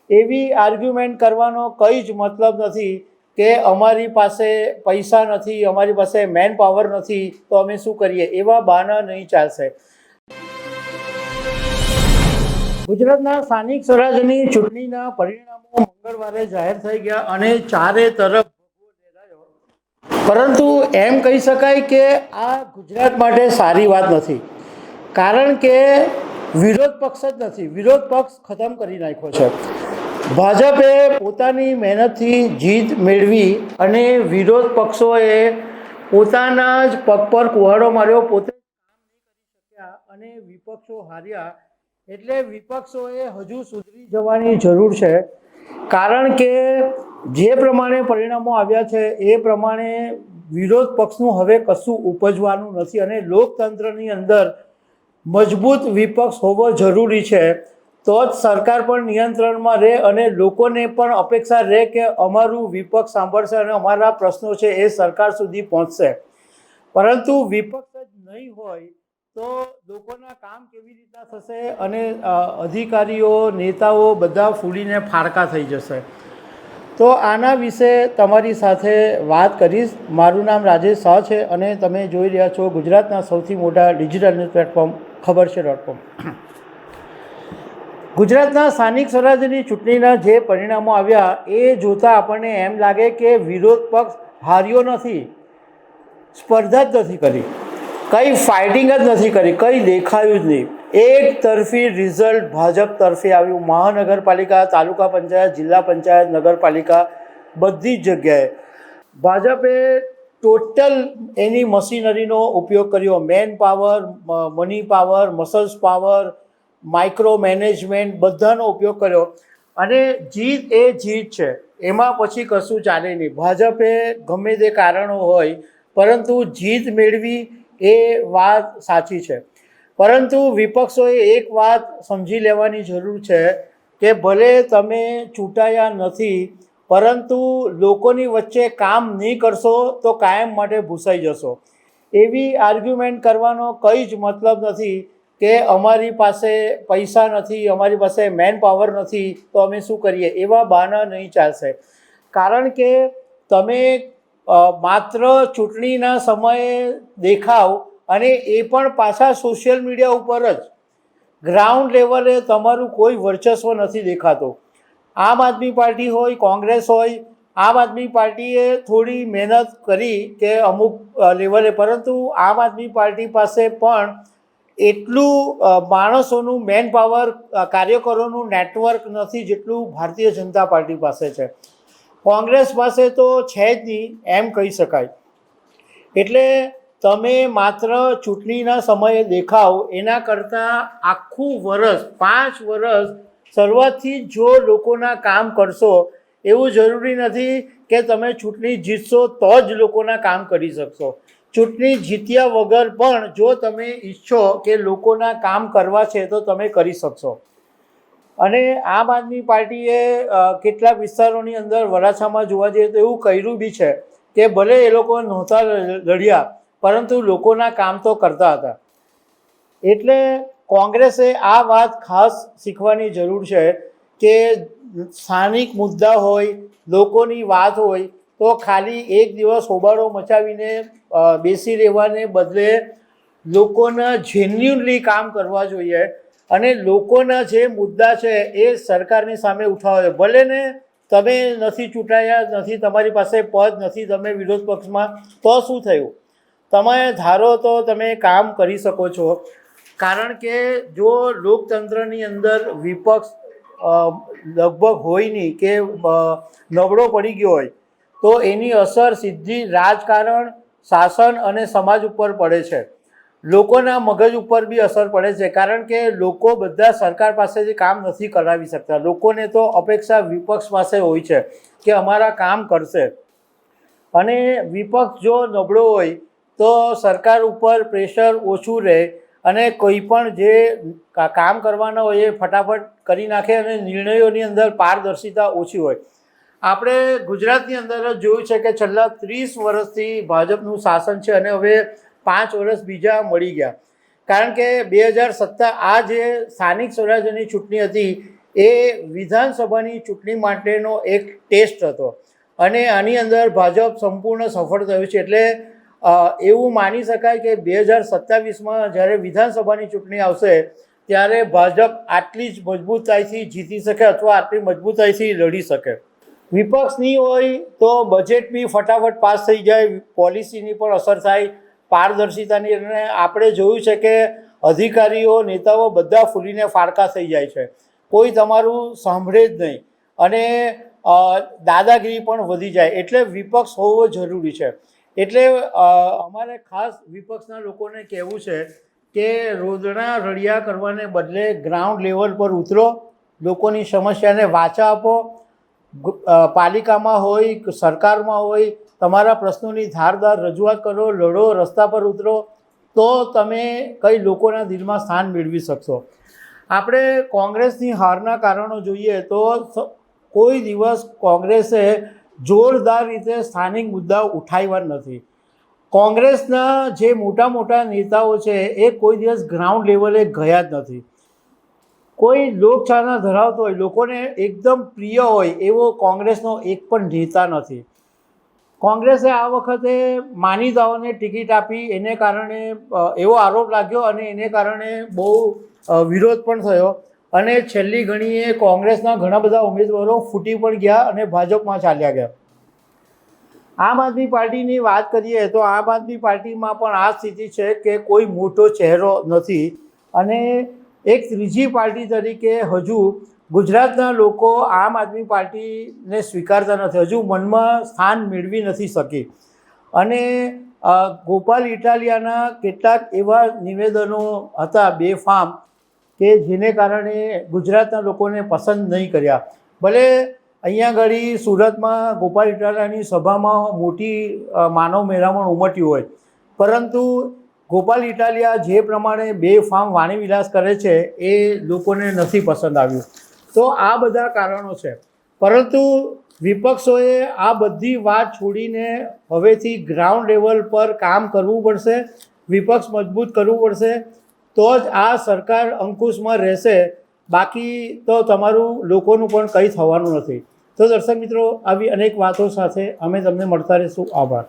એવી આર્ગ્યુમેન્ટ કરવાનો કંઈ જ મતલબ નથી કે અમારી પાસે પૈસા નથી, અમારી પાસે મેન પાવર નથી, તો અમે શું કરીએ, એવા બહાના નહીં ચાલશે. ગુજરાતના સ્થાનિક સ્વરાજ્યની ચૂંટણીના પરિણામો મંગળવારે જાહેર થઈ ગયા અને ચારે તરફ પરંતુ એમ કહી શકાય કે આ ગુજરાત માટે સારી વાત નથી, કારણ કે વિરોધ પક્ષ જ નથી, વિરોધ પક્ષ ખતમ કરી નાખ્યો છે. ભાજપે પોતાની મહેનતથી જીત મેળવી અને વિરોધ પક્ષોએ પોતાના જ પગ પર કુહાડો માર્યો, પોતે કામ નહીં કરી શક્યા અને વિપક્ષો હાર્યા. એટલે વિપક્ષોએ હજુ સુધરી જવાની જરૂર છે, કારણ કે જે પ્રમાણે પરિણામો આવ્યા છે એ પ્રમાણે વિરોધ પક્ષનું હવે કશું ઉપજવાનું નથી અને લોકતંત્રની અંદર મજબૂત વિપક્ષ હોવો જરૂરી છે. તો જ સરકાર પણ નિયંત્રણમાં રહે અને લોકોને પણ અપેક્ષા રહે કે અમારું વિપક્ષ સાંભળશે અને અમારા પ્રશ્નો છે એ સરકાર સુધી પહોંચશે. પરંતુ વિપક્ષ જ નહીં હોય તો લોકોના કામ કેવી રીતના થશે અને અધિકારીઓ, નેતાઓ બધા ફૂલીને ફાળકા થઈ જશે. તો આના વિશે તમારી સાથે વાત કરીશ. મારું નામ રાજેશ શાહ છે અને તમે જોઈ રહ્યા છો ગુજરાતના સૌથી મોટા ડિજિટલ ન્યૂઝ પ્લેટફોર્મ ખબરછે.com. ગુજરાતના સ્થાનિક સ્વરાજ્યની ચૂંટણીના જે પરિણામો આવ્યા એ જોતાં આપણને એમ લાગે કે વિરોધ પક્ષ હાર્યો નથી, સ્પર્ધા જ નથી કરી, કંઈ ફાઇટિંગ જ નથી કરી, કંઈ દેખાયું જ નહીં. એક તરફી રિઝલ્ટ ભાજપ તરફે આવ્યું. મહાનગરપાલિકા, તાલુકા પંચાયત, જિલ્લા પંચાયત, નગરપાલિકા બધી જ જગ્યાએ ભાજપે ટોટલ એની મશીનરીનો ઉપયોગ કર્યો. Man power, money power, muscles power, micro management બધાનો ઉપયોગ કર્યો અને જીત એ જીત છે, એમાં પછી કશું ચાલે નહીં. ભાજપે ગમે તે કારણો હોય પરંતુ જીત મેળવી એ વાત સાચી છે. પરંતુ વિપક્ષોએ એક વાત સમજી લેવાની જરૂર છે કે ભલે તમે ચૂંટાયા નથી, પરંતુ લોકોની વચ્ચે કામ નહીં કરશો તો કાયમ માટે ભૂસાઈ જશો. એવી આર્ગ્યુમેન્ટ કરવાનો કંઈ જ મતલબ નથી કે અમારી પાસે પૈસા નથી, અમારી પાસે મેન પાવર નથી, તો અમે શું કરીએ, એવા બહાના નહીં ચાલશે. કારણ કે તમે માત્ર ચૂંટણીના સમયે દેખાવ અને એ પણ પાછા સોશિયલ મીડિયા ઉપર જ, ગ્રાઉન્ડ લેવલે તમારું કોઈ વર્ચસ્વ નથી દેખાતું. આમ આદમી પાર્ટી હોય, કોંગ્રેસ હોય, આમ આદમી પાર્ટીએ થોડી મહેનત કરી કે અમુક લેવલે, પરંતુ આમ આદમી પાર્ટી પાસે પણ એટલું માણસોનું મેન પાવર, કાર્યકરોનું નેટવર્ક નથી જેટલું ભારતીય જનતા પાર્ટી પાસે છે. કોંગ્રેસ પાસે તો છે જ નહીં એમ કહી શકાય. એટલે તમે માત્ર ચૂંટણીના સમયે દેખાવ, એના કરતાં આખું વર્ષ, 5 વર્ષ શરૂઆતથી જો લોકોના કામ કરશો, એવું જરૂરી નથી કે તમે ચૂંટણી જીતશો તો જ લોકોના કામ કરી શકશો. ચૂંટણી જીત્યા વગર પણ જો તમે ઈચ્છો કે લોકોના કામ કરવા છે તો તમે કરી શકશો. અને આમ આદમી પાર્ટીએ કેટલાક વિસ્તારોની અંદર વરાછામાં જોવા જઈએ તો એવું કર્યું બી છે કે ભલે એ લોકો નહોતા લડ્યા પરંતુ લોકોના કામ તો કરતા હતા. એટલે કોંગ્રેસે આ વાત ખાસ શીખવાની જરૂર છે કે સ્થાનિક મુદ્દા હોય, લોકોની વાત હોય તો ખાલી એક દિવસ હોબાળો મચાવીને બેસી રહેવાને બદલે લોકોના જેન્યુઅનલી કામ કરવા જોઈએ અને લોકોના જે મુદ્દા છે એ સરકારની સામે ઉઠાવે. ભલે ને તમે નથી ચૂંટાયા, નથી, તમારી પાસે પદ નથી, તમે વિરોધ પક્ષમાં, તો શું થયું? તમે ધારો તો તમે કામ કરી શકો છો. કારણ કે જો લોકતંત્રની અંદર વિપક્ષ લગભગ હોય નહીં કે નબળો પડી ગયો હોય તો એની અસર સીધી રાજકારણ, શાસન અને સમાજ ઉપર પડે છે. લોકોના મગજ ઉપર બી અસર પડે છે, કારણ કે લોકો બધા સરકાર પાસેથી કામ નથી કરાવી શકતા. લોકોને તો અપેક્ષા વિપક્ષ પાસે હોય છે કે અમારા કામ કરશે, અને વિપક્ષ જો નબળો હોય તો સરકાર ઉપર પ્રેશર ઓછું રહે અને કોઈ પણ જે કામ કરવાના હોય એ ફટાફટ કરી નાખે અને નિર્ણયોની અંદર પારદર્શિતા ઓછી હોય. આપણે ગુજરાતની અંદર જ જોયું છે કે છેલ્લા 30 વર્ષથી ભાજપનું શાસન છે અને હવે 5 વર્ષ બીજા મળી ગયા. કારણ કે 2017 આ જે સ્થાનિક સ્વરાજ્યની ચૂંટણી હતી એ વિધાનસભાની ચૂંટણી માટેનો એક ટેસ્ટ હતો અને આની અંદર ભાજપ સંપૂર્ણ સફળ થયું છે. એટલે એવું માની શકાય કે 2027માં જ્યારે વિધાનસભાની ચૂંટણી આવશે ત્યારે ભાજપ આટલી જ મજબૂતાઈથી જીતી શકે અથવા આટલી મજબૂતાઈથી લડી શકે. વિપક્ષ નહીં હોય તો બજેટ બી ફટાફટ પાસ થઈ જાય, પોલિસીની પણ અસર થાય, પારદર્શિતાની. અને આપણે જોયું છે કે અધિકારીઓ નેતાઓ બધા ફૂલીને ફાડકા થઈ જાય છે, કોઈ તમારું સાંભળે જ નહીં અને દાદાગીરી પણ વધી જાય. એટલે વિપક્ષ હોવો જરૂરી છે. એટલે અમારે ખાસ વિપક્ષના લોકોને કહેવું છે કે રોદણા રડિયા કરવાને બદલે ગ્રાઉન્ડ લેવલ પર ઉતરો, લોકોની સમસ્યાને વાચા આપો. પાલિકામાં હોય, સરકારમાં હોય, તમારા પ્રશ્નોની ધારદાર રજૂઆત કરો, લડો, રસ્તા પર ઉતરો, તો તમે કઈ લોકોના દિલમાં સ્થાન મેળવી શકશો. આપણે કોંગ્રેસની હારના કારણો જોઈએ તો કોઈ દિવસ કોંગ્રેસે જોરદાર રીતે સ્થાનિક મુદ્દાઓ ઉઠાવ્યા નથી. કોંગ્રેસના જે મોટા મોટા નેતાઓ છે એ કોઈ દિવસ ગ્રાઉન્ડ લેવલે ગયા જ નથી. કોઈ લોકચાહના ધરાવતો હોય, લોકોને એકદમ પ્રિય હોય એવો કોંગ્રેસનો એક પણ નેતા નથી. કોંગ્રેસે આ વખતે માનીતાઓને ટિકિટ આપી, એને કારણે એવો આરોપ લાગ્યો અને એને કારણે બહુ વિરોધ પણ થયો અને છેલ્લી ઘડીએ કોંગ્રેસના ઘણા બધા ઉમેદવારો ફૂટી પણ ગયા અને ભાજપમાં ચાલ્યા ગયા. આમ આદમી પાર્ટીની વાત કરીએ તો આમ આદમી પાર્ટીમાં પણ આ સ્થિતિ છે કે કોઈ મોટો ચહેરો નથી અને એક ત્રીજી પાર્ટી તરીકે હજુ ગુજરાતના લોકો આમ આદમી પાર્ટીને સ્વીકારતા નથી, હજુ મનમાં સ્થાન મેળવી નથી શકી. અને ગોપાલ ઇટાલિયાના કેટલાક એવા નિવેદનો હતા બેફામ કે જેને કારણે ગુજરાતના લોકોને પસંદ નહીં કર્યા. ભલે અહીંયા ઘડી સુરતમાં ગોપાલ ઇટાલિયાની સભામાં મોટી માનવ મેળામણ ઉમટ્યું હોય, પરંતુ ગોપાલ ઇટાલિયા જે પ્રમાણે બેફામ વાણીવિલાસ કરે છે એ લોકોને નથી પસંદ આવ્યું. તો આ બધા કારણો છે. પરંતુ વિપક્ષોએ આ બધી વાત છોડીને હવેથી ગ્રાઉન્ડ લેવલ પર કામ કરવું પડશે, વિપક્ષ મજબૂત કરવું પડશે, તો જ આ સરકાર અંકુશમાં રહેશે. બાકી તો તમારું લોકોનું પણ કંઈ થવાનું નથી. તો દર્શક મિત્રો, આવી અનેક વાતો સાથે અમે તમને મળતા રહીશું. આભાર.